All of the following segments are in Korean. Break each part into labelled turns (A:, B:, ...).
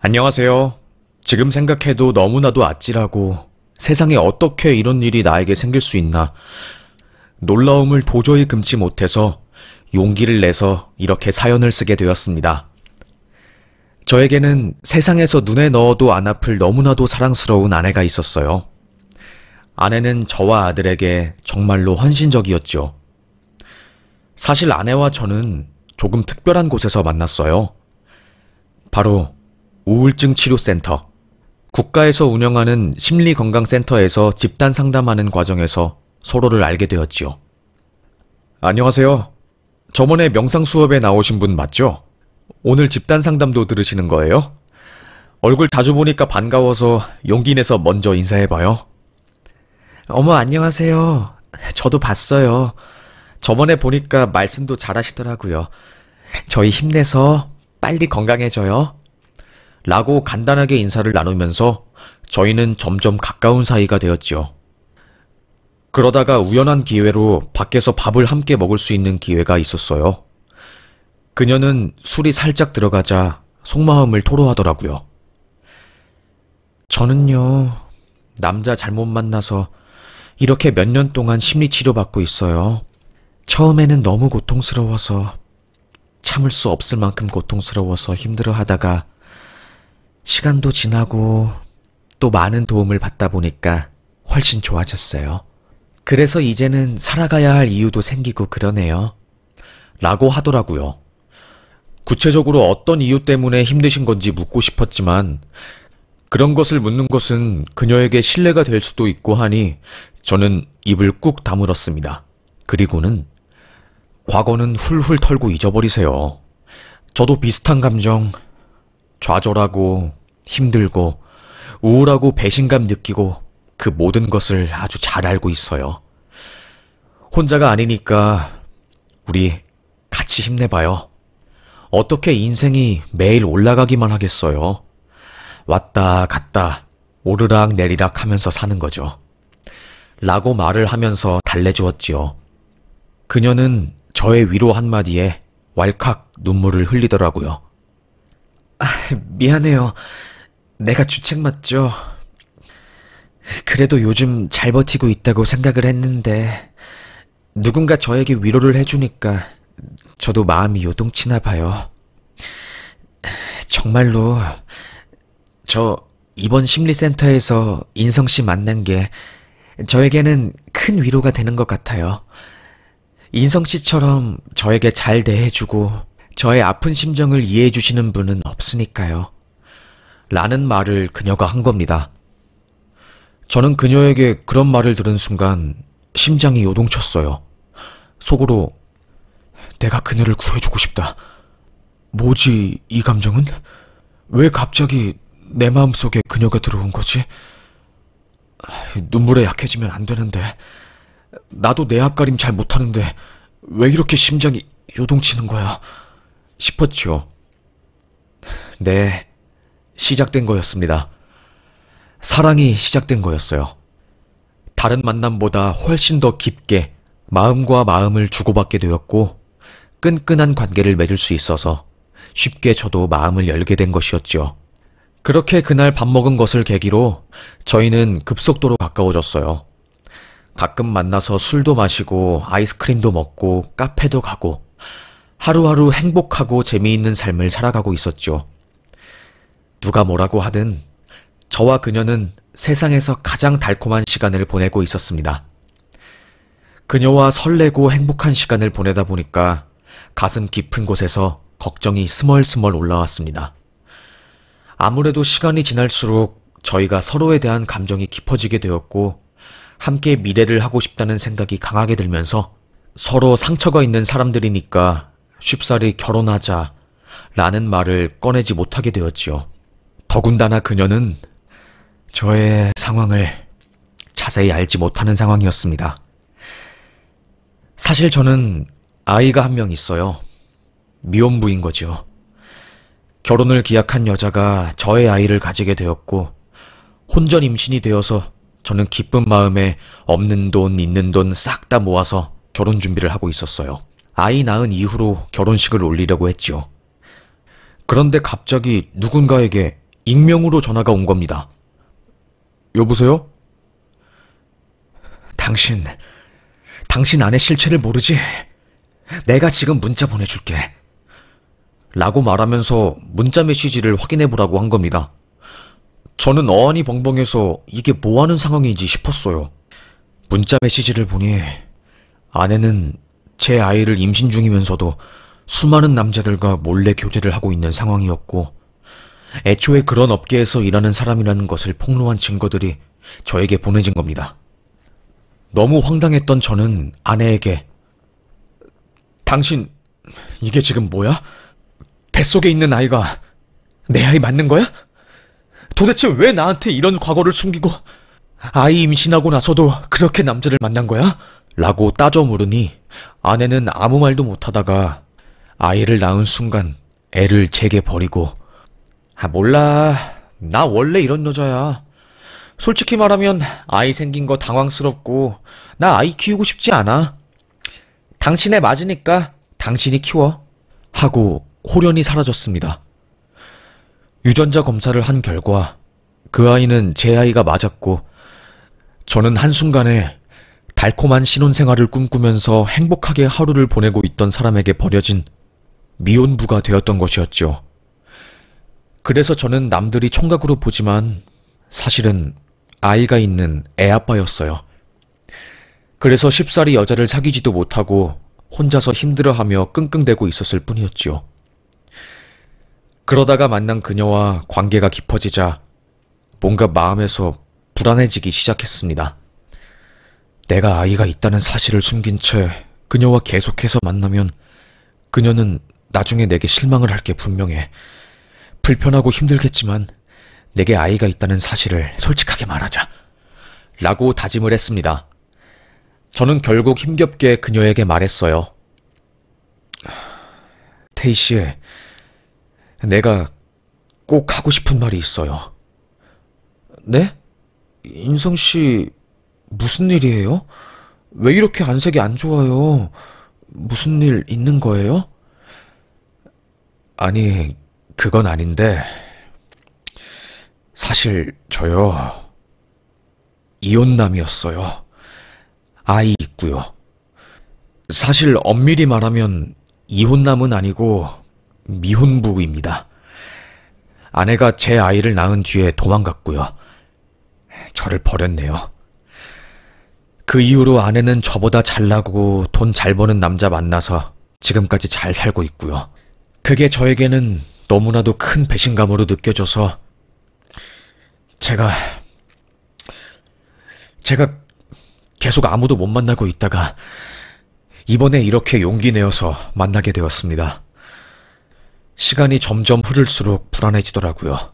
A: 안녕하세요. 지금 생각해도 너무나도 아찔하고 세상에 어떻게 이런 일이 나에게 생길 수 있나. 놀라움을 도저히 금치 못해서 용기를 내서 이렇게 사연을 쓰게 되었습니다. 저에게는 세상에서 눈에 넣어도 안 아플 너무나도 사랑스러운 아내가 있었어요. 아내는 저와 아들에게 정말로 헌신적이었죠. 사실 아내와 저는 조금 특별한 곳에서 만났어요. 바로 우울증 치료센터. 국가에서 운영하는 심리건강센터에서 집단 상담하는 과정에서 서로를 알게 되었지요. 안녕하세요. 저번에 명상 수업에 나오신 분 맞죠? 오늘 집단 상담도 들으시는 거예요? 얼굴 자주 보니까 반가워서 용기 내서 먼저 인사해봐요. 어머, 안녕하세요. 저도 봤어요. 저번에 보니까 말씀도 잘하시더라고요. 저희 힘내서 빨리 건강해져요. 라고 간단하게 인사를 나누면서 저희는 점점 가까운 사이가 되었지요. 그러다가 우연한 기회로 밖에서 밥을 함께 먹을 수 있는 기회가 있었어요. 그녀는 술이 살짝 들어가자 속마음을 토로하더라고요. 저는요, 남자 잘못 만나서 이렇게 몇 년 동안 심리치료 받고 있어요. 처음에는 너무 고통스러워서, 참을 수 없을 만큼 고통스러워서 힘들어 하다가 시간도 지나고 또 많은 도움을 받다 보니까 훨씬 좋아졌어요. 그래서 이제는 살아가야 할 이유도 생기고 그러네요. 라고 하더라고요. 구체적으로 어떤 이유 때문에 힘드신 건지 묻고 싶었지만 그런 것을 묻는 것은 그녀에게 신뢰가 될 수도 있고 하니 저는 입을 꾹 다물었습니다. 그리고는 과거는 훌훌 털고 잊어버리세요. 저도 비슷한 감정, 좌절하고 힘들고 우울하고 배신감 느끼고 그 모든 것을 아주 잘 알고 있어요. 혼자가 아니니까 우리 같이 힘내봐요. 어떻게 인생이 매일 올라가기만 하겠어요. 왔다 갔다 오르락 내리락 하면서 사는 거죠. 라고 말을 하면서 달래주었지요. 그녀는 저의 위로 한마디에 왈칵 눈물을 흘리더라고요. 미안해요. 내가 주책 맞죠? 그래도 요즘 잘 버티고 있다고 생각을 했는데 누군가 저에게 위로를 해주니까 저도 마음이 요동치나 봐요. 정말로 저 이번 심리센터에서 인성씨 만난 게 저에게는 큰 위로가 되는 것 같아요. 인성씨처럼 저에게 잘 대해주고 저의 아픈 심정을 이해해주시는 분은 없으니까요. 라는 말을 그녀가 한 겁니다. 저는 그녀에게 그런 말을 들은 순간 심장이 요동쳤어요. 속으로 내가 그녀를 구해주고 싶다. 뭐지 이 감정은? 왜 갑자기 내 마음속에 그녀가 들어온 거지? 눈물에 약해지면 안 되는데. 나도 내 앞가림 잘 못하는데 왜 이렇게 심장이 요동치는 거야? 싶었죠. 네, 시작된 거였습니다. 사랑이 시작된 거였어요. 다른 만남보다 훨씬 더 깊게 마음과 마음을 주고받게 되었고 끈끈한 관계를 맺을 수 있어서 쉽게 저도 마음을 열게 된 것이었죠. 그렇게 그날 밥 먹은 것을 계기로 저희는 급속도로 가까워졌어요. 가끔 만나서 술도 마시고 아이스크림도 먹고 카페도 가고 하루하루 행복하고 재미있는 삶을 살아가고 있었죠. 누가 뭐라고 하든 저와 그녀는 세상에서 가장 달콤한 시간을 보내고 있었습니다. 그녀와 설레고 행복한 시간을 보내다 보니까 가슴 깊은 곳에서 걱정이 스멀스멀 올라왔습니다. 아무래도 시간이 지날수록 저희가 서로에 대한 감정이 깊어지게 되었고 함께 미래를 하고 싶다는 생각이 강하게 들면서 서로 상처가 있는 사람들이니까 쉽사리 결혼하자 라는 말을 꺼내지 못하게 되었지요. 더군다나 그녀는 저의 상황을 자세히 알지 못하는 상황이었습니다. 사실 저는 아이가 한 명 있어요. 미혼부인 거죠. 결혼을 기약한 여자가 저의 아이를 가지게 되었고 혼전 임신이 되어서 저는 기쁜 마음에 없는 돈 있는 돈 싹 다 모아서 결혼 준비를 하고 있었어요. 아이 낳은 이후로 결혼식을 올리려고 했지요. 그런데 갑자기 누군가에게 익명으로 전화가 온 겁니다. 여보세요? 당신 아내 실체를 모르지? 내가 지금 문자 보내줄게. 라고 말하면서 문자 메시지를 확인해보라고 한 겁니다. 저는 어안이 벙벙해서 이게 뭐하는 상황인지 싶었어요. 문자 메시지를 보니 아내는 제 아이를 임신 중이면서도 수많은 남자들과 몰래 교제를 하고 있는 상황이었고, 애초에 그런 업계에서 일하는 사람이라는 것을 폭로한 증거들이 저에게 보내진 겁니다. 너무 황당했던 저는 아내에게 당신, 이게 지금 뭐야? 뱃속에 있는 아이가 내 아이 맞는 거야? 도대체 왜 나한테 이런 과거를 숨기고 아이 임신하고 나서도 그렇게 남자를 만난 거야? 라고 따져 물으니 아내는 아무 말도 못하다가 아이를 낳은 순간 애를 제게 버리고 몰라, 나 원래 이런 여자야. 솔직히 말하면 아이 생긴 거 당황스럽고 나 아이 키우고 싶지 않아. 당신에 맞으니까 당신이 키워. 하고 홀연히 사라졌습니다. 유전자 검사를 한 결과 그 아이는 제 아이가 맞았고, 저는 한순간에 달콤한 신혼생활을 꿈꾸면서 행복하게 하루를 보내고 있던 사람에게 버려진 미혼부가 되었던 것이었죠. 그래서 저는 남들이 총각으로 보지만 사실은 아이가 있는 애아빠였어요. 그래서 쉽사리 여자를 사귀지도 못하고 혼자서 힘들어하며 끙끙대고 있었을 뿐이었지요. 그러다가 만난 그녀와 관계가 깊어지자 뭔가 마음에서 불안해지기 시작했습니다. 내가 아이가 있다는 사실을 숨긴 채 그녀와 계속해서 만나면 그녀는 나중에 내게 실망을 할 게 분명해. 불편하고 힘들겠지만 내게 아이가 있다는 사실을 솔직하게 말하자. 라고 다짐을 했습니다. 저는 결국 힘겹게 그녀에게 말했어요. 태희 씨, 내가 꼭 하고 싶은 말이 있어요. 네? 인성 씨, 무슨 일이에요? 왜 이렇게 안색이 안 좋아요? 무슨 일 있는 거예요? 아니, 그건 아닌데, 사실 저요, 이혼남이었어요. 아이 있고요. 사실 엄밀히 말하면 이혼남은 아니고 미혼부입니다. 아내가 제 아이를 낳은 뒤에 도망갔고요. 저를 버렸네요. 그 이후로 아내는 저보다 잘나고 돈 잘 버는 남자 만나서 지금까지 잘 살고 있고요. 그게 저에게는 너무나도 큰 배신감으로 느껴져서 제가 계속 아무도 못 만나고 있다가 이번에 이렇게 용기 내어서 만나게 되었습니다. 시간이 점점 흐를수록 불안해지더라고요.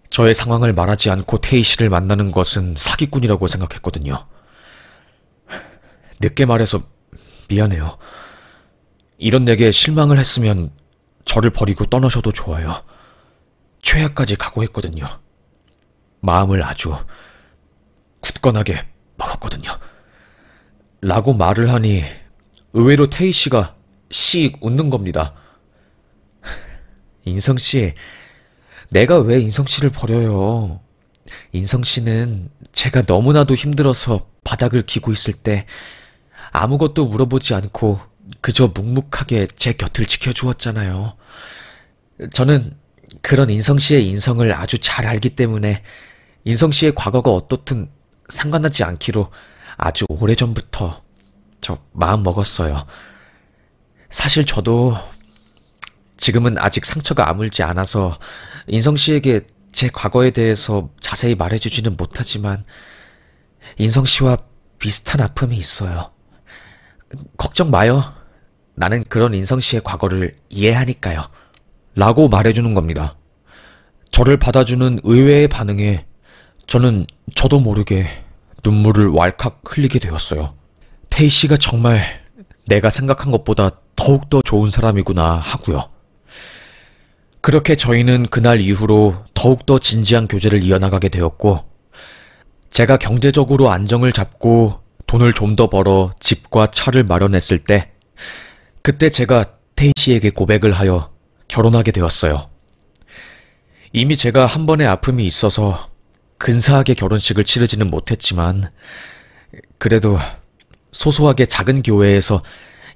A: 저의 상황을 말하지 않고 태희 씨를 만나는 것은 사기꾼이라고 생각했거든요. 늦게 말해서 미안해요. 이런 내게 실망을 했으면 저를 버리고 떠나셔도 좋아요. 최악까지 각오했거든요. 마음을 아주 굳건하게 먹었거든요. 라고 말을 하니 의외로 태희 씨가 씩 웃는 겁니다. 인성 씨, 내가 왜 인성 씨를 버려요? 인성 씨는 제가 너무나도 힘들어서 바닥을 기고 있을 때 아무것도 물어보지 않고 그저 묵묵하게 제 곁을 지켜주었잖아요. 저는 그런 인성 씨의 인성을 아주 잘 알기 때문에 인성 씨의 과거가 어떻든 상관하지 않기로 아주 오래전부터 저 마음 먹었어요. 사실 저도 지금은 아직 상처가 아물지 않아서 인성 씨에게 제 과거에 대해서 자세히 말해주지는 못하지만 인성 씨와 비슷한 아픔이 있어요. 걱정 마요. 나는 그런 인성 씨의 과거를 이해하니까요. 라고 말해주는 겁니다. 저를 받아주는 의외의 반응에 저는 저도 모르게 눈물을 왈칵 흘리게 되었어요. 태희 씨가 정말 내가 생각한 것보다 더욱더 좋은 사람이구나 하고요. 그렇게 저희는 그날 이후로 더욱더 진지한 교제를 이어나가게 되었고, 제가 경제적으로 안정을 잡고 돈을 좀 더 벌어 집과 차를 마련했을 때, 그때 제가 태희 씨에게 고백을 하여 결혼하게 되었어요. 이미 제가 한 번의 아픔이 있어서 근사하게 결혼식을 치르지는 못했지만 그래도 소소하게 작은 교회에서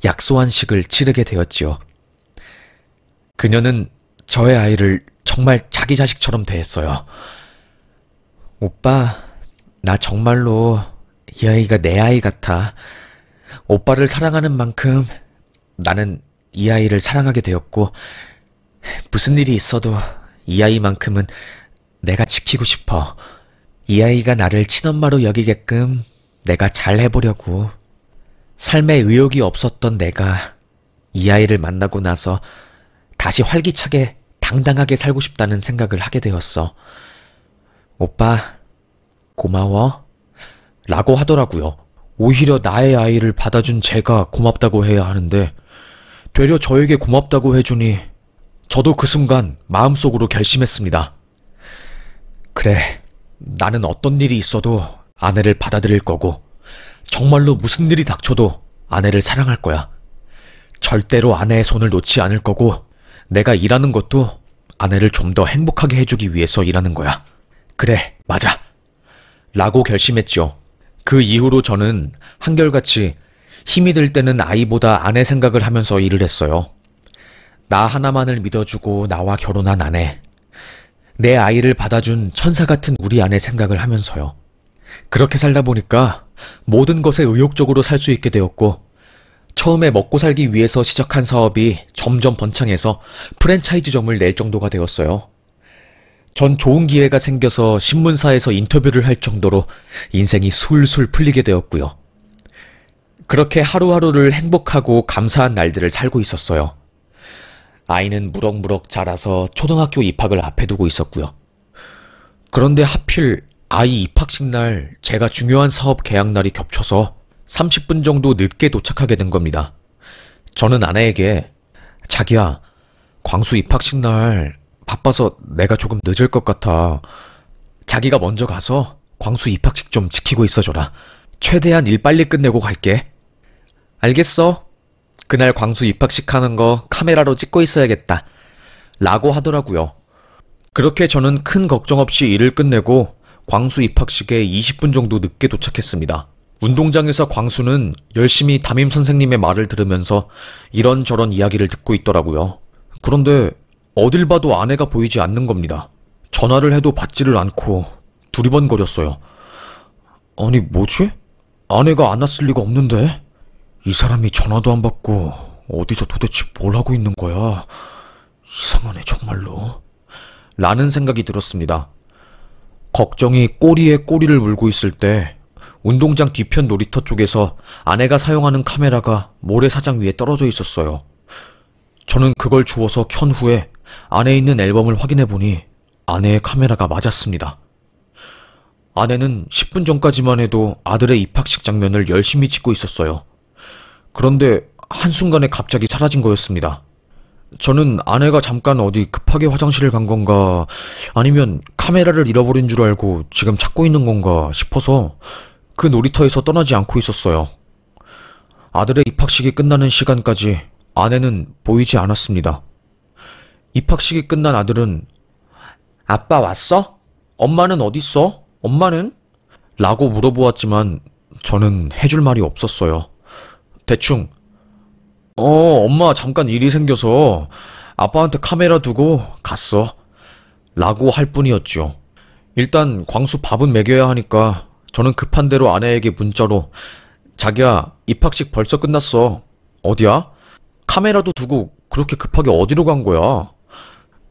A: 약소한식을 치르게 되었지요. 그녀는 저의 아이를 정말 자기 자식처럼 대했어요. 오빠, 나 정말로 이 아이가 내 아이 같아. 오빠를 사랑하는 만큼 나는 이 아이를 사랑하게 되었고, 무슨 일이 있어도 이 아이만큼은 내가 지키고 싶어. 이 아이가 나를 친엄마로 여기게끔 내가 잘 해보려고. 삶에 의욕이 없었던 내가 이 아이를 만나고 나서 다시 활기차게 당당하게 살고 싶다는 생각을 하게 되었어. 오빠, 고마워. 라고 하더라고요. 오히려 나의 아이를 받아준 제가 고맙다고 해야 하는데 되려 저에게 고맙다고 해주니 저도 그 순간 마음속으로 결심했습니다. 그래, 나는 어떤 일이 있어도 아내를 받아들일 거고 정말로 무슨 일이 닥쳐도 아내를 사랑할 거야. 절대로 아내의 손을 놓지 않을 거고 내가 일하는 것도 아내를 좀 더 행복하게 해주기 위해서 일하는 거야. 그래, 맞아. 라고 결심했죠. 그 이후로 저는 한결같이 힘이 들 때는 아이보다 아내 생각을 하면서 일을 했어요. 나 하나만을 믿어주고 나와 결혼한 아내. 내 아이를 받아준 천사 같은 우리 아내 생각을 하면서요. 그렇게 살다 보니까 모든 것에 의욕적으로 살 수 있게 되었고 처음에 먹고 살기 위해서 시작한 사업이 점점 번창해서 프랜차이즈점을 낼 정도가 되었어요. 전 좋은 기회가 생겨서 신문사에서 인터뷰를 할 정도로 인생이 술술 풀리게 되었고요. 그렇게 하루하루를 행복하고 감사한 날들을 살고 있었어요. 아이는 무럭무럭 자라서 초등학교 입학을 앞에 두고 있었고요. 그런데 하필 아이 입학식 날 제가 중요한 사업 계약 날이 겹쳐서 30분 정도 늦게 도착하게 된 겁니다. 저는 아내에게 자기야, 광수 입학식 날 바빠서 내가 조금 늦을 것 같아. 자기가 먼저 가서 광수 입학식 좀 지키고 있어줘라. 최대한 일 빨리 끝내고 갈게. 알겠어. 그날 광수 입학식 하는 거 카메라로 찍고 있어야겠다. 라고 하더라고요. 그렇게 저는 큰 걱정 없이 일을 끝내고 광수 입학식에 20분 정도 늦게 도착했습니다. 운동장에서 광수는 열심히 담임 선생님의 말을 들으면서 이런저런 이야기를 듣고 있더라고요. 그런데 어딜 봐도 아내가 보이지 않는 겁니다. 전화를 해도 받지를 않고 두리번거렸어요. 아니 뭐지? 아내가 안 왔을 리가 없는데? 이 사람이 전화도 안 받고 어디서 도대체 뭘 하고 있는 거야? 이상하네 정말로. 라는 생각이 들었습니다. 걱정이 꼬리에 꼬리를 물고 있을 때 운동장 뒤편 놀이터 쪽에서 아내가 사용하는 카메라가 모래사장 위에 떨어져 있었어요. 저는 그걸 주워서 켠 후에 안에 있는 앨범을 확인해보니 아내의 카메라가 맞았습니다. 아내는 10분 전까지만 해도 아들의 입학식 장면을 열심히 찍고 있었어요. 그런데 한순간에 갑자기 사라진 거였습니다. 저는 아내가 잠깐 어디 급하게 화장실을 간 건가 아니면 카메라를 잃어버린 줄 알고 지금 찾고 있는 건가 싶어서 그 놀이터에서 떠나지 않고 있었어요. 아들의 입학식이 끝나는 시간까지 아내는 보이지 않았습니다. 입학식이 끝난 아들은 아빠 왔어? 엄마는 어딨어? 엄마는? 라고 물어보았지만 저는 해줄 말이 없었어요. 대충 엄마 잠깐 일이 생겨서 아빠한테 카메라 두고 갔어. 라고 할 뿐이었죠. 일단 광수 밥은 먹여야 하니까 저는 급한 대로 아내에게 문자로 자기야 입학식 벌써 끝났어. 어디야? 카메라도 두고 그렇게 급하게 어디로 간 거야?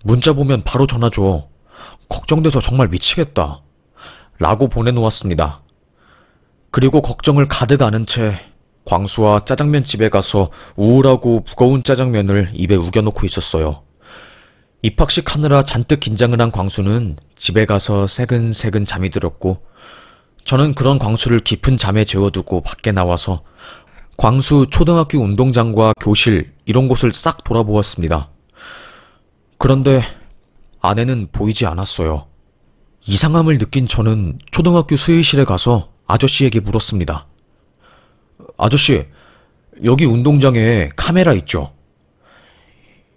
A: 문자 보면 바로 전화 줘. 걱정돼서 정말 미치겠다. 라고 보내놓았습니다. 그리고 걱정을 가득 안은 채 광수와 짜장면 집에 가서 우울하고 무거운 짜장면을 입에 우겨놓고 있었어요. 입학식 하느라 잔뜩 긴장을 한 광수는 집에 가서 새근새근 잠이 들었고 저는 그런 광수를 깊은 잠에 재워두고 밖에 나와서 광수 초등학교 운동장과 교실 이런 곳을 싹 돌아보았습니다. 그런데 아내는 보이지 않았어요. 이상함을 느낀 저는 초등학교 수의실에 가서 아저씨에게 물었습니다. 아저씨, 여기 운동장에 카메라 있죠?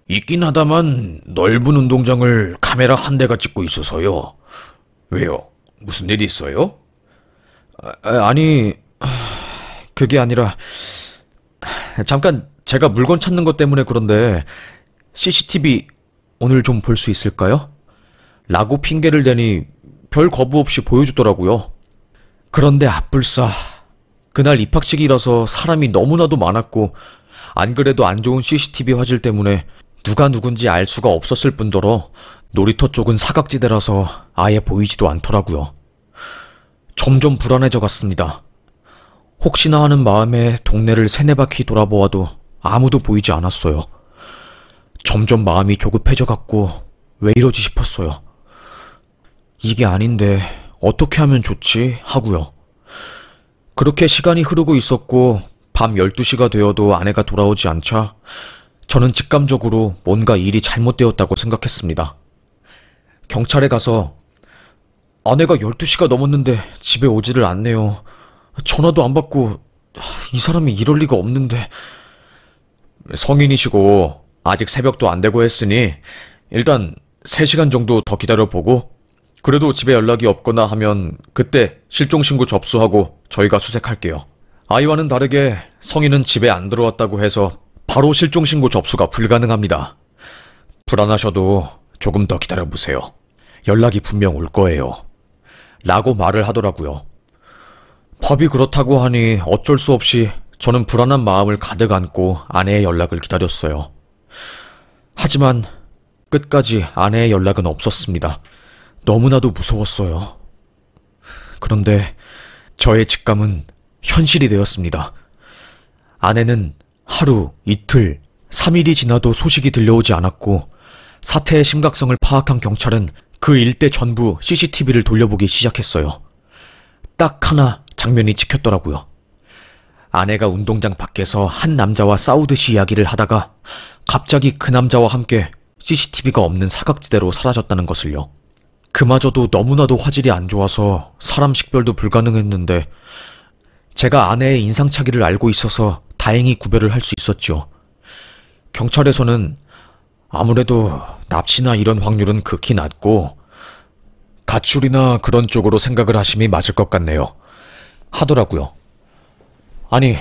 A: 있긴 하다만 넓은 운동장을 카메라 한 대가 찍고 있어서요. 왜요? 무슨 일이 있어요? 아니, 그게 아니라 잠깐 제가 물건 찾는 것 때문에 그런데 CCTV 오늘 좀 볼 수 있을까요? 라고 핑계를 대니 별 거부 없이 보여주더라고요. 그런데 앞불싸 그날 입학식이라서 사람이 너무나도 많았고 안 그래도 안 좋은 CCTV 화질 때문에 누가 누군지 알 수가 없었을 뿐더러 놀이터 쪽은 사각지대라서 아예 보이지도 않더라고요. 점점 불안해져 갔습니다. 혹시나 하는 마음에 동네를 세네 바퀴 돌아보아도 아무도 보이지 않았어요. 점점 마음이 조급해져 갔고 왜 이러지 싶었어요. 이게 아닌데 어떻게 하면 좋지 하고요. 그렇게 시간이 흐르고 있었고 밤 12시가 되어도 아내가 돌아오지 않자 저는 직감적으로 뭔가 일이 잘못되었다고 생각했습니다. 경찰에 가서 아내가 12시가 넘었는데 집에 오지를 않네요. 전화도 안 받고 이 사람이 이럴 리가 없는데. 성인이시고 아직 새벽도 안 되고 했으니 일단 3시간 정도 더 기다려보고 그래도 집에 연락이 없거나 하면 그때 실종신고 접수하고 저희가 수색할게요. 아이와는 다르게 성인은 집에 안 들어왔다고 해서 바로 실종신고 접수가 불가능합니다. 불안하셔도 조금 더 기다려보세요. 연락이 분명 올 거예요. 라고 말을 하더라고요. 법이 그렇다고 하니 어쩔 수 없이 저는 불안한 마음을 가득 안고 아내의 연락을 기다렸어요. 하지만 끝까지 아내의 연락은 없었습니다. 너무나도 무서웠어요. 그런데 저의 직감은 현실이 되었습니다. 아내는 하루, 이틀, 3일이 지나도 소식이 들려오지 않았고 사태의 심각성을 파악한 경찰은 그 일대 전부 CCTV를 돌려보기 시작했어요. 딱 하나 장면이 찍혔더라고요. 아내가 운동장 밖에서 한 남자와 싸우듯이 이야기를 하다가 갑자기 그 남자와 함께 CCTV가 없는 사각지대로 사라졌다는 것을요. 그마저도 너무나도 화질이 안 좋아서 사람 식별도 불가능했는데 제가 아내의 인상착의를 알고 있어서 다행히 구별을 할 수 있었죠. 경찰에서는 아무래도 납치나 이런 확률은 극히 낮고 가출이나 그런 쪽으로 생각을 하심이 맞을 것 같네요. 하더라고요. 아니,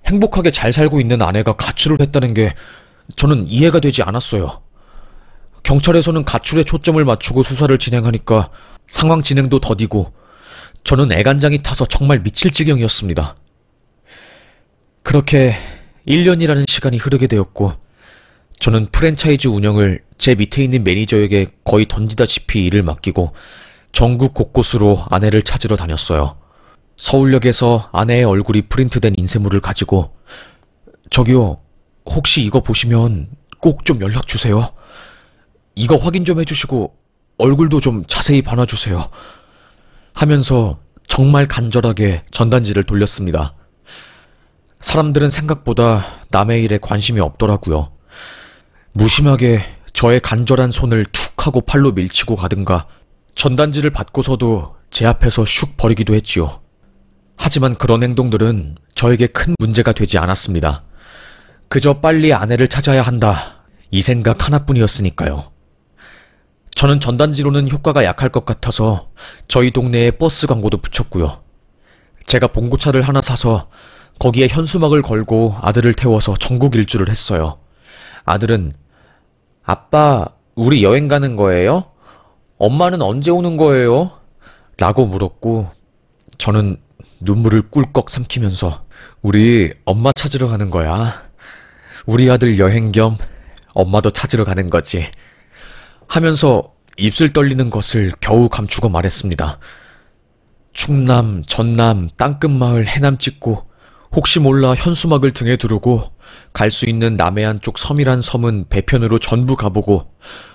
A: 행복하게 잘 살고 있는 아내가 가출을 했다는 게 저는 이해가 되지 않았어요. 경찰에서는 가출에 초점을 맞추고 수사를 진행하니까 상황 진행도 더디고 저는 애간장이 타서 정말 미칠 지경이었습니다. 그렇게 1년이라는 시간이 흐르게 되었고 저는 프랜차이즈 운영을 제 밑에 있는 매니저에게 거의 던지다시피 일을 맡기고 전국 곳곳으로 아내를 찾으러 다녔어요. 서울역에서 아내의 얼굴이 프린트된 인쇄물을 가지고 저기요, 혹시 이거 보시면 꼭 좀 연락 주세요. 이거 확인 좀 해주시고 얼굴도 좀 자세히 봐놔주세요. 하면서 정말 간절하게 전단지를 돌렸습니다. 사람들은 생각보다 남의 일에 관심이 없더라고요. 무심하게 저의 간절한 손을 툭 하고 팔로 밀치고 가든가 전단지를 받고서도 제 앞에서 슉 버리기도 했지요. 하지만 그런 행동들은 저에게 큰 문제가 되지 않았습니다. 그저 빨리 아내를 찾아야 한다, 이 생각 하나뿐이었으니까요. 저는 전단지로는 효과가 약할 것 같아서 저희 동네에 버스 광고도 붙였고요. 제가 봉고차를 하나 사서 거기에 현수막을 걸고 아들을 태워서 전국 일주를 했어요. 아들은 아빠, 우리 여행 가는 거예요? 엄마는 언제 오는 거예요? 라고 물었고 저는 눈물을 꿀꺽 삼키면서 우리 엄마 찾으러 가는 거야. 우리 아들 여행 겸 엄마도 찾으러 가는 거지. 하면서 입술 떨리는 것을 겨우 감추고 말했습니다. 충남, 전남, 땅끝마을, 해남 찍고 혹시 몰라 현수막을 등에 두르고 갈 수 있는 남해안 쪽 섬이란 섬은 배편으로 전부 가보고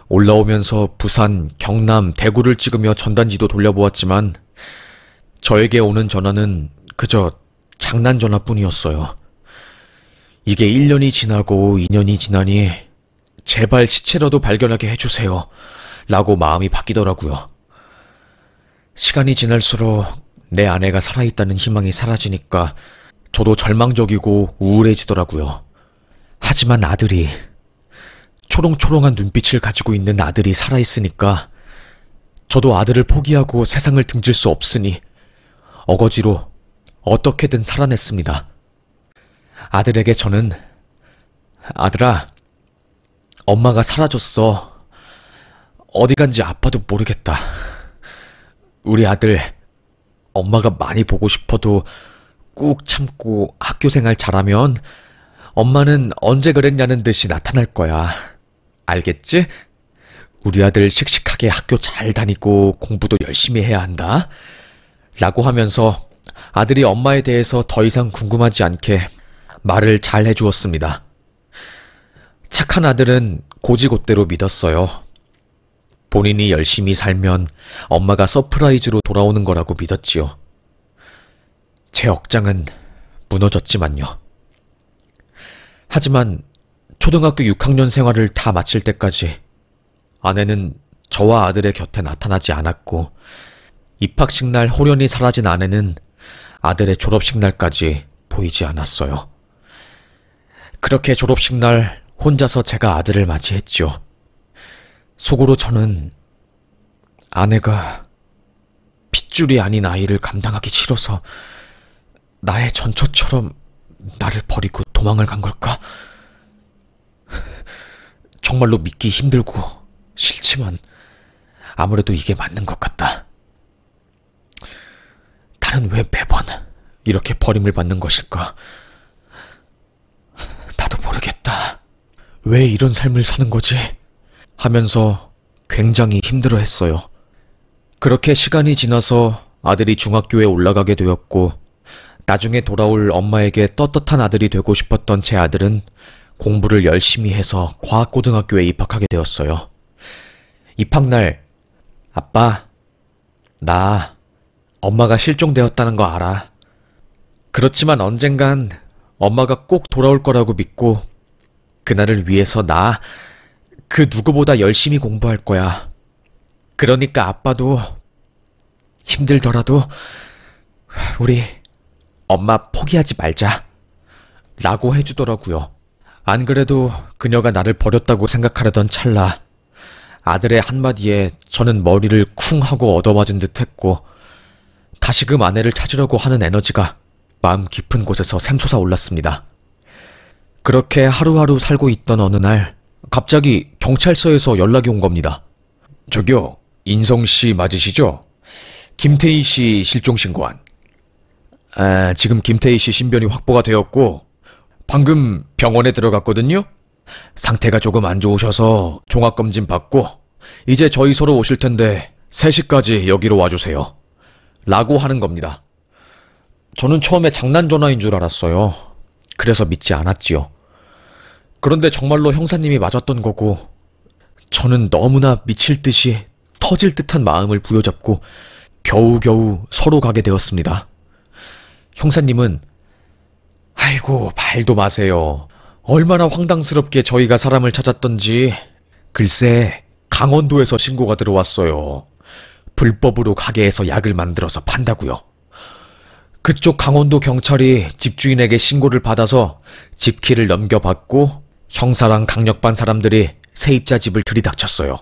A: 올라오면서 부산, 경남, 대구를 찍으며 전단지도 돌려보았지만 저에게 오는 전화는 그저 장난 전화뿐이었어요. 이게 1년이 지나고 2년이 지나니 제발 시체라도 발견하게 해주세요. 라고 마음이 바뀌더라고요. 시간이 지날수록 내 아내가 살아있다는 희망이 사라지니까 저도 절망적이고 우울해지더라고요. 하지만 아들이 초롱초롱한 눈빛을 가지고 있는 아들이 살아있으니까 저도 아들을 포기하고 세상을 등질 수 없으니 어거지로 어떻게든 살아냈습니다. 아들에게 저는 아들아, 엄마가 사라졌어. 어디 간지 아빠도 모르겠다. 우리 아들 엄마가 많이 보고 싶어도 꾹 참고 학교 생활 잘하면 엄마는 언제 그랬냐는 듯이 나타날 거야. 알겠지? 우리 아들 씩씩하게 학교 잘 다니고 공부도 열심히 해야 한다. 라고 하면서 아들이 엄마에 대해서 더 이상 궁금하지 않게 말을 잘 해주었습니다. 착한 아들은 고지곳대로 믿었어요. 본인이 열심히 살면 엄마가 서프라이즈로 돌아오는 거라고 믿었지요. 제 억장은 무너졌지만요. 하지만 초등학교 6학년 생활을 다 마칠 때까지 아내는 저와 아들의 곁에 나타나지 않았고, 입학식 날 홀연히 사라진 아내는 아들의 졸업식 날까지 보이지 않았어요. 그렇게 졸업식 날 혼자서 제가 아들을 맞이했죠. 속으로 저는 아내가 핏줄이 아닌 아이를 감당하기 싫어서 나의 전처처럼 나를 버리고 도망을 간 걸까? 정말로 믿기 힘들고 싫지만 아무래도 이게 맞는 것 같다. 나는 왜 매번 이렇게 버림을 받는 것일까? 나도 모르겠다. 왜 이런 삶을 사는 거지? 하면서 굉장히 힘들어했어요. 그렇게 시간이 지나서 아들이 중학교에 올라가게 되었고, 나중에 돌아올 엄마에게 떳떳한 아들이 되고 싶었던 제 아들은 공부를 열심히 해서 과학고등학교에 입학하게 되었어요. 입학날, 아빠, 나 엄마가 실종되었다는 거 알아. 그렇지만 언젠간 엄마가 꼭 돌아올 거라고 믿고 그날을 위해서 나 그 누구보다 열심히 공부할 거야. 그러니까 아빠도 힘들더라도 우리 엄마 포기하지 말자. 라고 해주더라고요. 안 그래도 그녀가 나를 버렸다고 생각하려던 찰나 아들의 한마디에 저는 머리를 쿵 하고 얻어맞은 듯 했고, 다시금 아내를 찾으려고 하는 에너지가 마음 깊은 곳에서 샘솟아 올랐습니다. 그렇게 하루하루 살고 있던 어느 날 갑자기 경찰서에서 연락이 온 겁니다. 저기요, 인성씨 맞으시죠? 김태희씨 실종신고한. 지금 김태희씨 신변이 확보가 되었고 방금 병원에 들어갔거든요? 상태가 조금 안 좋으셔서 종합검진 받고 이제 저희 서로 오실 텐데 3시까지 여기로 와주세요. 라고 하는 겁니다. 저는 처음에 장난 전화인 줄 알았어요. 그래서 믿지 않았지요. 그런데 정말로 형사님이 맞았던 거고, 저는 너무나 미칠 듯이 터질 듯한 마음을 부여잡고 겨우겨우 서로 가게 되었습니다. 형사님은 아이고 말도 마세요. 얼마나 황당스럽게 저희가 사람을 찾았던지. 글쎄 강원도에서 신고가 들어왔어요. 불법으로 가게에서 약을 만들어서 판다고요. 그쪽 강원도 경찰이 집주인에게 신고를 받아서 집키를 넘겨받고 형사랑 강력반 사람들이 세입자 집을 들이닥쳤어요.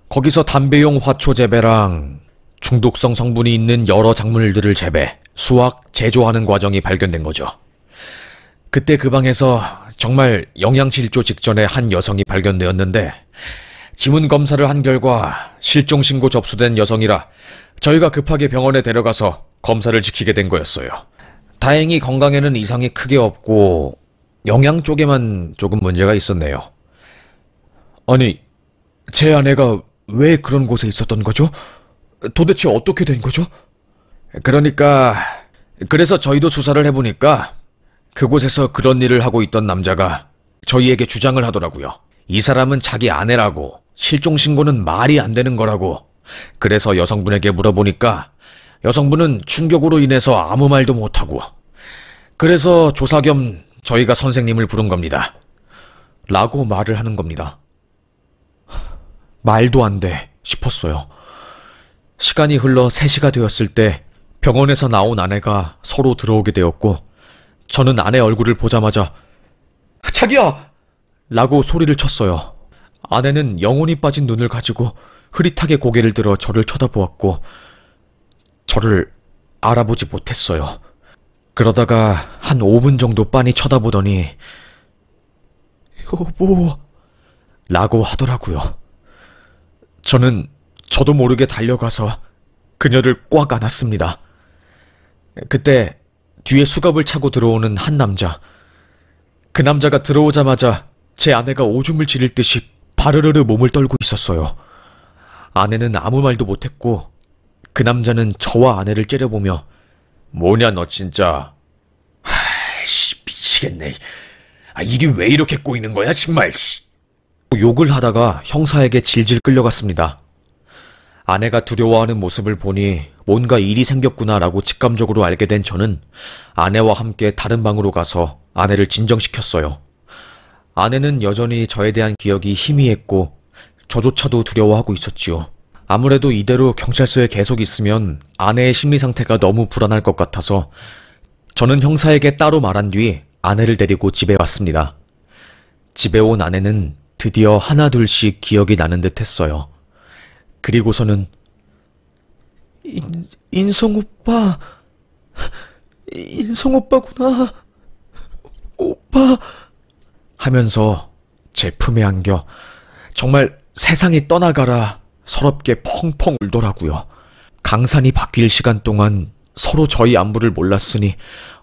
A: 거기서 담배용 화초 재배랑 중독성 성분이 있는 여러 작물들을 재배, 수확, 제조하는 과정이 발견된 거죠. 그때 그 방에서 정말 영양실조 직전에 한 여성이 발견되었는데, 지문 검사를 한 결과 실종신고 접수된 여성이라 저희가 급하게 병원에 데려가서 검사를 지키게 된 거였어요. 다행히 건강에는 이상이 크게 없고 영양 쪽에만 조금 문제가 있었네요. 아니, 제 아내가 왜 그런 곳에 있었던 거죠? 도대체 어떻게 된 거죠? 그래서 저희도 수사를 해보니까 그곳에서 그런 일을 하고 있던 남자가 저희에게 주장을 하더라고요. 이 사람은 자기 아내라고, 실종신고는 말이 안 되는 거라고. 그래서 여성분에게 물어보니까 여성분은 충격으로 인해서 아무 말도 못하고, 그래서 조사 겸 저희가 선생님을 부른 겁니다. 라고 말을 하는 겁니다. 말도 안 돼 싶었어요. 시간이 흘러 3시가 되었을 때 병원에서 나온 아내가 서로 들어오게 되었고, 저는 아내 얼굴을 보자마자 자기야! 라고 소리를 쳤어요. 아내는 영혼이 빠진 눈을 가지고 흐릿하게 고개를 들어 저를 쳐다보았고 저를 알아보지 못했어요. 그러다가 한 5분 정도 빤히 쳐다보더니 여보 라고 하더라고요. 저는 저도 모르게 달려가서 그녀를 꽉 안았습니다. 그때 뒤에 수갑을 차고 들어오는 한 남자. 그 남자가 들어오자마자 제 아내가 오줌을 지릴 듯이 바르르르 몸을 떨고 있었어요. 아내는 아무 말도 못했고 그 남자는 저와 아내를 째려보며 뭐냐 너 진짜. 아이씨 미치겠네. 일이 왜 이렇게 꼬이는 거야 정말. 욕을 하다가 형사에게 질질 끌려갔습니다. 아내가 두려워하는 모습을 보니 뭔가 일이 생겼구나라고 직감적으로 알게 된 저는 아내와 함께 다른 방으로 가서 아내를 진정시켰어요. 아내는 여전히 저에 대한 기억이 희미했고 저조차도 두려워하고 있었지요. 아무래도 이대로 경찰서에 계속 있으면 아내의 심리 상태가 너무 불안할 것 같아서 저는 형사에게 따로 말한 뒤 아내를 데리고 집에 왔습니다. 집에 온 아내는 드디어 하나둘씩 기억이 나는 듯 했어요. 그리고서는 인성 오빠구나. 오빠 하면서 제 품에 안겨 정말 세상이 떠나가라 서럽게 펑펑 울더라고요. 강산이 바뀔 시간 동안 서로 저희 안부를 몰랐으니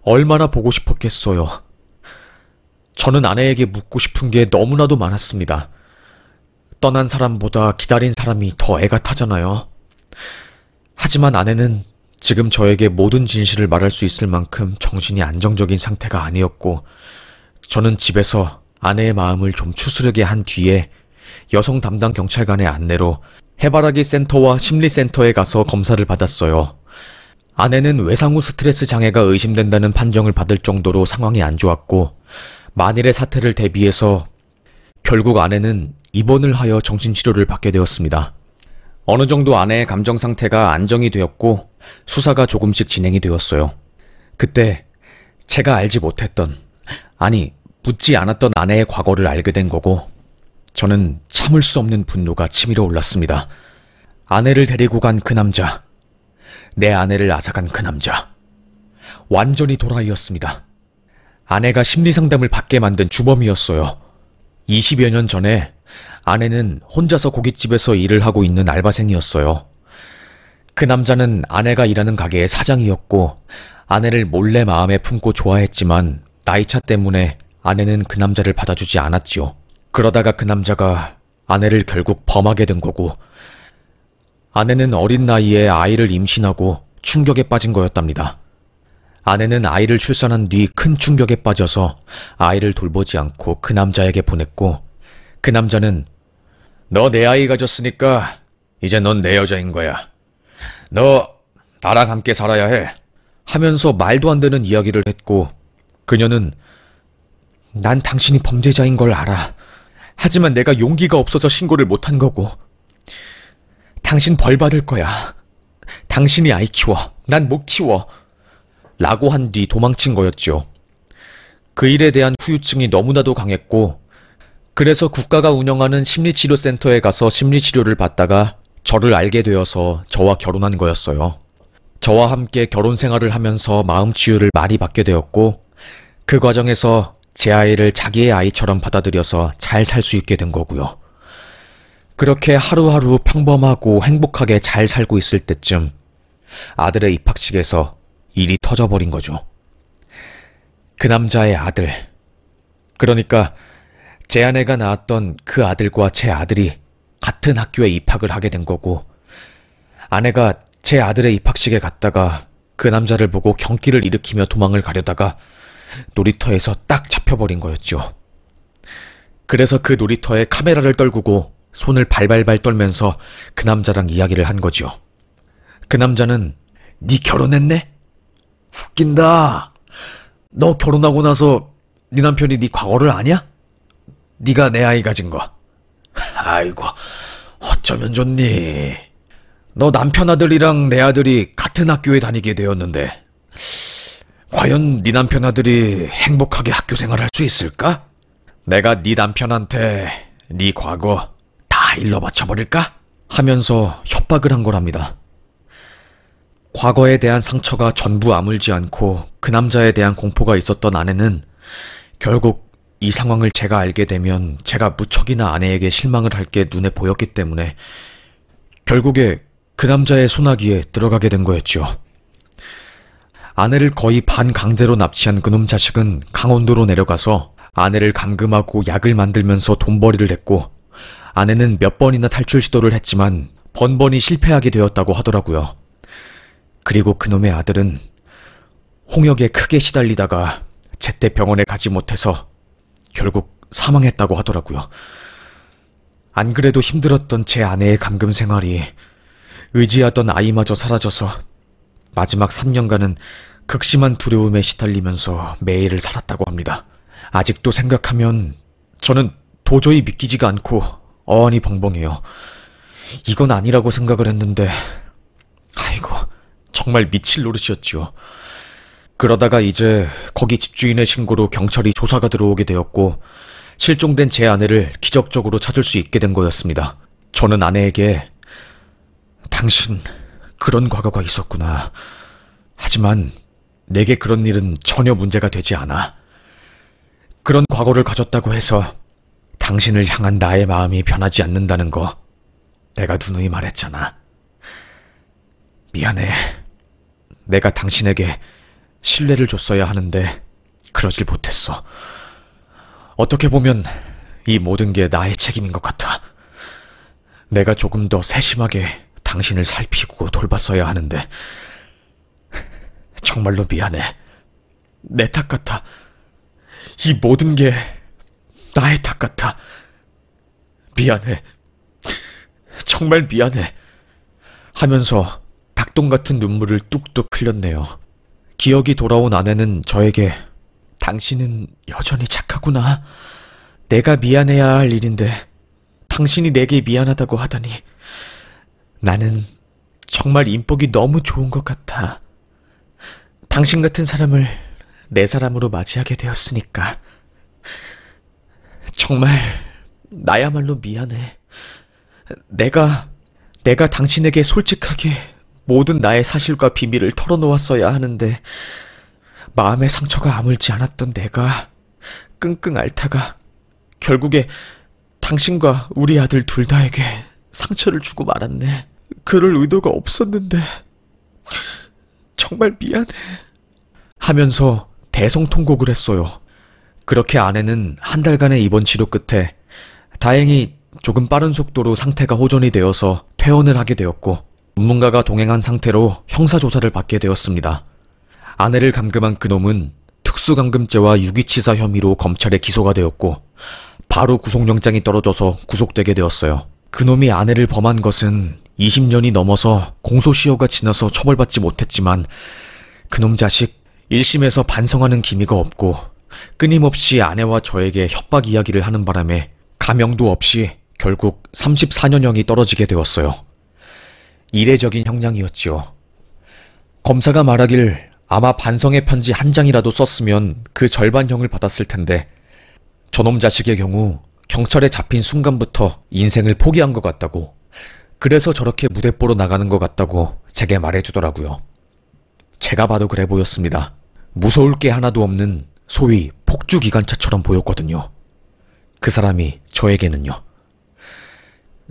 A: 얼마나 보고 싶었겠어요. 저는 아내에게 묻고 싶은 게 너무나도 많았습니다. 떠난 사람보다 기다린 사람이 더 애가 타잖아요. 하지만 아내는 지금 저에게 모든 진실을 말할 수 있을 만큼 정신이 안정적인 상태가 아니었고 저는 집에서 아내의 마음을 좀 추스르게 한 뒤에 여성 담당 경찰관의 안내로 해바라기 센터와 심리센터에 가서 검사를 받았어요. 아내는 외상 후 스트레스 장애가 의심된다는 판정을 받을 정도로 상황이 안 좋았고 만일의 사태를 대비해서 결국 아내는 입원을 하여 정신치료를 받게 되었습니다. 어느 정도 아내의 감정 상태가 안정이 되었고 수사가 조금씩 진행이 되었어요. 그때 제가 알지 못했던, 아니 묻지 않았던 아내의 과거를 알게 된 거고 저는 참을 수 없는 분노가 치밀어 올랐습니다. 아내를 데리고 간 그 남자, 내 아내를 앗아간 그 남자, 완전히 도라이였습니다. 아내가 심리상담을 받게 만든 주범이었어요. 20여 년 전에 아내는 혼자서 고깃집에서 일을 하고 있는 알바생이었어요. 그 남자는 아내가 일하는 가게의 사장이었고 아내를 몰래 마음에 품고 좋아했지만 나이차 때문에 아내는 그 남자를 받아주지 않았지요. 그러다가 그 남자가 아내를 결국 범하게 된 거고 아내는 어린 나이에 아이를 임신하고 충격에 빠진 거였답니다. 아내는 아이를 출산한 뒤 큰 충격에 빠져서 아이를 돌보지 않고 그 남자에게 보냈고 그 남자는 너 내 아이 가졌으니까 이제 넌 내 여자인 거야. 너 나랑 함께 살아야 해. 하면서 말도 안 되는 이야기를 했고 그녀는 난 당신이 범죄자인 걸 알아. 하지만 내가 용기가 없어서 신고를 못한 거고 당신 벌 받을 거야. 당신이 아이 키워. 난 못 키워. 라고 한 뒤 도망친 거였죠. 그 일에 대한 후유증이 너무나도 강했고 그래서 국가가 운영하는 심리치료센터에 가서 심리치료를 받다가 저를 알게 되어서 저와 결혼한 거였어요. 저와 함께 결혼 생활을 하면서 마음치유를 많이 받게 되었고 그 과정에서 제 아이를 자기의 아이처럼 받아들여서 잘 살 수 있게 된 거고요. 그렇게 하루하루 평범하고 행복하게 잘 살고 있을 때쯤 아들의 입학식에서 일이 터져버린 거죠. 그 남자의 아들, 그러니까 제 아내가 낳았던 그 아들과 제 아들이 같은 학교에 입학을 하게 된 거고 아내가 제 아들의 입학식에 갔다가 그 남자를 보고 경기를 일으키며 도망을 가려다가 놀이터에서 딱 잡혀버린 거였죠. 그래서 그 놀이터에 카메라를 떨구고 손을 발발발 떨면서 그 남자랑 이야기를 한 거죠. 그 남자는 네 결혼했네? 웃긴다. 너 결혼하고 나서 네 남편이 네 과거를 아냐? 네가 내 아이 가진 거. 아이고 어쩌면 좋니. 너 남편 아들이랑 내 아들이 같은 학교에 다니게 되었는데 과연 네 남편 아들이 행복하게 학교 생활할 수 있을까? 내가 네 남편한테 네 과거 다 일러바쳐버릴까? 하면서 협박을 한 거랍니다. 과거에 대한 상처가 전부 아물지 않고 그 남자에 대한 공포가 있었던 아내는 결국 이 상황을 제가 알게 되면 제가 무척이나 아내에게 실망을 할 게 눈에 보였기 때문에 결국에 그 남자의 소나기에 들어가게 된 거였죠. 아내를 거의 반강제로 납치한 그놈 자식은 강원도로 내려가서 아내를 감금하고 약을 만들면서 돈벌이를 했고, 아내는 몇 번이나 탈출 시도를 했지만 번번이 실패하게 되었다고 하더라고요. 그리고 그놈의 아들은 홍역에 크게 시달리다가 제때 병원에 가지 못해서 결국 사망했다고 하더라고요. 안 그래도 힘들었던 제 아내의 감금 생활이 의지하던 아이마저 사라져서 마지막 3년간은 극심한 두려움에 시달리면서 매일을 살았다고 합니다. 아직도 생각하면 저는 도저히 믿기지가 않고 어안이 벙벙해요. 이건 아니라고 생각을 했는데, 아이고, 정말 미칠 노릇이었지요. 그러다가 이제 거기 집주인의 신고로 경찰이 조사가 들어오게 되었고, 실종된 제 아내를 기적적으로 찾을 수 있게 된 거였습니다. 저는 아내에게 당신 그런 과거가 있었구나. 하지만 내게 그런 일은 전혀 문제가 되지 않아. 그런 과거를 가졌다고 해서 당신을 향한 나의 마음이 변하지 않는다는 거 내가 누누이 말했잖아. 미안해. 내가 당신에게 신뢰를 줬어야 하는데 그러질 못했어. 어떻게 보면 이 모든 게 나의 책임인 것 같아. 내가 조금 더 세심하게 당신을 살피고 돌봤어야 하는데 정말로 미안해. 내 탓 같아. 이 모든 게 나의 탓 같아. 미안해. 정말 미안해. 하면서 닭똥 같은 눈물을 뚝뚝 흘렸네요. 기억이 돌아온 아내는 저에게 당신은 여전히 착하구나. 내가 미안해야 할 일인데 당신이 내게 미안하다고 하다니 나는 정말 인복이 너무 좋은 것 같아. 당신 같은 사람을 내 사람으로 맞이하게 되었으니까. 정말 나야말로 미안해. 내가 당신에게 솔직하게 모든 나의 사실과 비밀을 털어놓았어야 하는데 마음의 상처가 아물지 않았던 내가 끙끙 앓다가 결국에 당신과 우리 아들 둘 다에게 상처를 주고 말았네. 그럴 의도가 없었는데 정말 미안해. 하면서 대성통곡을 했어요. 그렇게 아내는 한 달간의 입원 치료 끝에 다행히 조금 빠른 속도로 상태가 호전이 되어서 퇴원을 하게 되었고, 전문가가 동행한 상태로 형사조사를 받게 되었습니다. 아내를 감금한 그놈은 특수감금죄와 유기치사 혐의로 검찰에 기소가 되었고 바로 구속영장이 떨어져서 구속되게 되었어요. 그놈이 아내를 범한 것은 20년이 넘어서 공소시효가 지나서 처벌받지 못했지만 그놈 자식 1심에서 반성하는 기미가 없고 끊임없이 아내와 저에게 협박 이야기를 하는 바람에 감형도 없이 결국 34년형이 떨어지게 되었어요. 이례적인 형량이었지요. 검사가 말하길 아마 반성의 편지 한 장이라도 썼으면 그 절반형을 받았을 텐데 저놈 자식의 경우 경찰에 잡힌 순간부터 인생을 포기한 것 같다고, 그래서 저렇게 무대뽀로 나가는 것 같다고 제게 말해주더라고요. 제가 봐도 그래 보였습니다. 무서울 게 하나도 없는 소위 폭주기관차처럼 보였거든요. 그 사람이 저에게는요.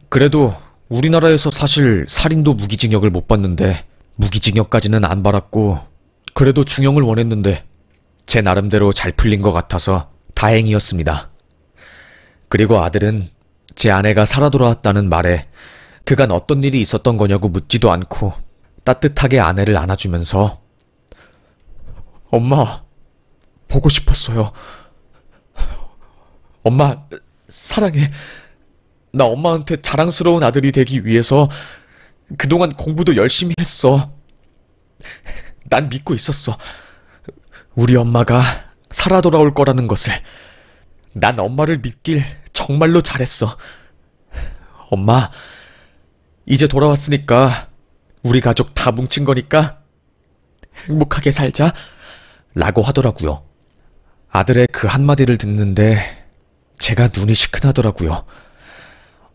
A: 그래도 우리나라에서 사실 살인도 무기징역을 못 받는데 무기징역까지는 안 받았고 그래도 중형을 원했는데 제 나름대로 잘 풀린 것 같아서 다행이었습니다. 그리고 아들은 제 아내가 살아 돌아왔다는 말에 그간 어떤 일이 있었던 거냐고 묻지도 않고 따뜻하게 아내를 안아주면서 엄마, 보고 싶었어요. 엄마, 사랑해. 나 엄마한테 자랑스러운 아들이 되기 위해서 그동안 공부도 열심히 했어. 난 믿고 있었어. 우리 엄마가 살아 돌아올 거라는 것을. 난 엄마를 믿길 정말로 잘했어. 엄마, 이제 돌아왔으니까 우리 가족 다 뭉친 거니까 행복하게 살자 라고 하더라고요. 아들의 그 한마디를 듣는데 제가 눈이 시큰하더라고요.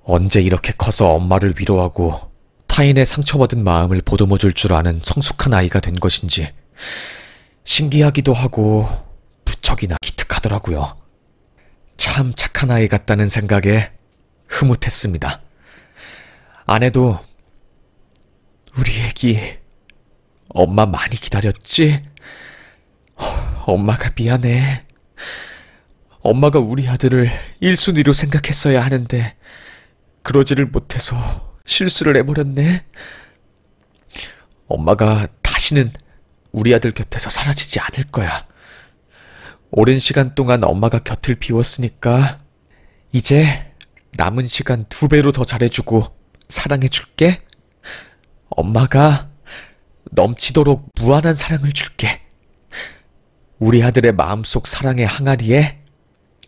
A: 언제 이렇게 커서 엄마를 위로하고 타인의 상처받은 마음을 보듬어줄 줄 아는 성숙한 아이가 된 것인지 신기하기도 하고 무척이나 기특하더라고요. 참 착한 아이 같다는 생각에 흐뭇했습니다. 아내도 우리 애기 엄마 많이 기다렸지? 엄마가 미안해. 엄마가 우리 아들을 1순위로 생각했어야 하는데 그러지를 못해서 실수를 해버렸네. 엄마가 다시는 우리 아들 곁에서 사라지지 않을 거야. 오랜 시간 동안 엄마가 곁을 비웠으니까 이제 남은 시간 2배로 더 잘해주고 사랑해줄게. 엄마가 넘치도록 무한한 사랑을 줄게. 우리 아들의 마음속 사랑의 항아리에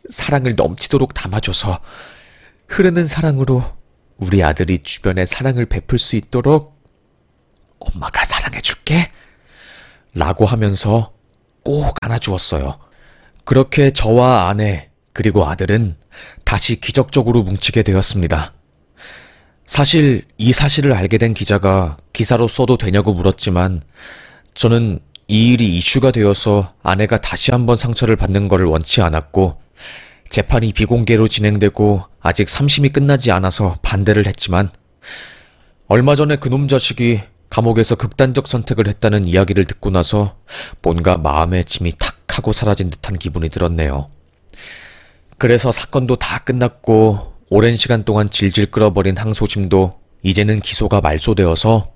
A: 사랑을 넘치도록 담아줘서 흐르는 사랑으로 우리 아들이 주변에 사랑을 베풀 수 있도록 엄마가 사랑해줄게. 라고 하면서 꼭 안아주었어요. 그렇게 저와 아내 그리고 아들은 다시 기적적으로 뭉치게 되었습니다. 사실 이 사실을 알게 된 기자가 기사로 써도 되냐고 물었지만 저는 이 일이 이슈가 되어서 아내가 다시 한번 상처를 받는 것을 원치 않았고 재판이 비공개로 진행되고 아직 3심이 끝나지 않아서 반대를 했지만 얼마 전에 그놈 자식이 감옥에서 극단적 선택을 했다는 이야기를 듣고 나서 뭔가 마음의 짐이 탁 하고 사라진 듯한 기분이 들었네요. 그래서 사건도 다 끝났고 오랜 시간 동안 질질 끌어버린 항소심도 이제는 기소가 말소되어서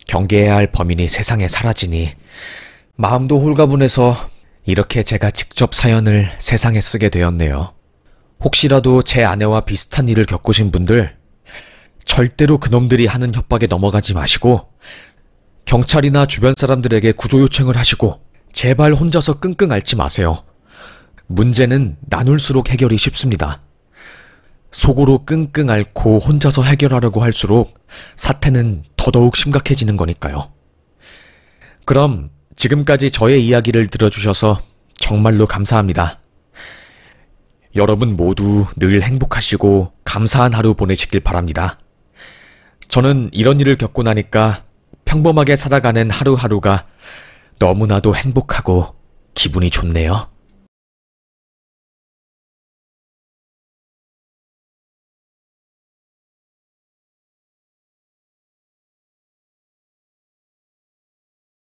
A: 경계해야 할 범인이 세상에 사라지니 마음도 홀가분해서 이렇게 제가 직접 사연을 세상에 쓰게 되었네요. 혹시라도 제 아내와 비슷한 일을 겪으신 분들 절대로 그놈들이 하는 협박에 넘어가지 마시고 경찰이나 주변 사람들에게 구조 요청을 하시고 제발 혼자서 끙끙 앓지 마세요. 문제는 나눌수록 해결이 쉽습니다. 속으로 끙끙 앓고 혼자서 해결하려고 할수록 사태는 더더욱 심각해지는 거니까요. 그럼 지금까지 저의 이야기를 들어주셔서 정말로 감사합니다. 여러분 모두 늘 행복하시고 감사한 하루 보내시길 바랍니다. 저는 이런 일을 겪고 나니까 평범하게 살아가는 하루하루가 너무나도 행복하고 기분이 좋네요.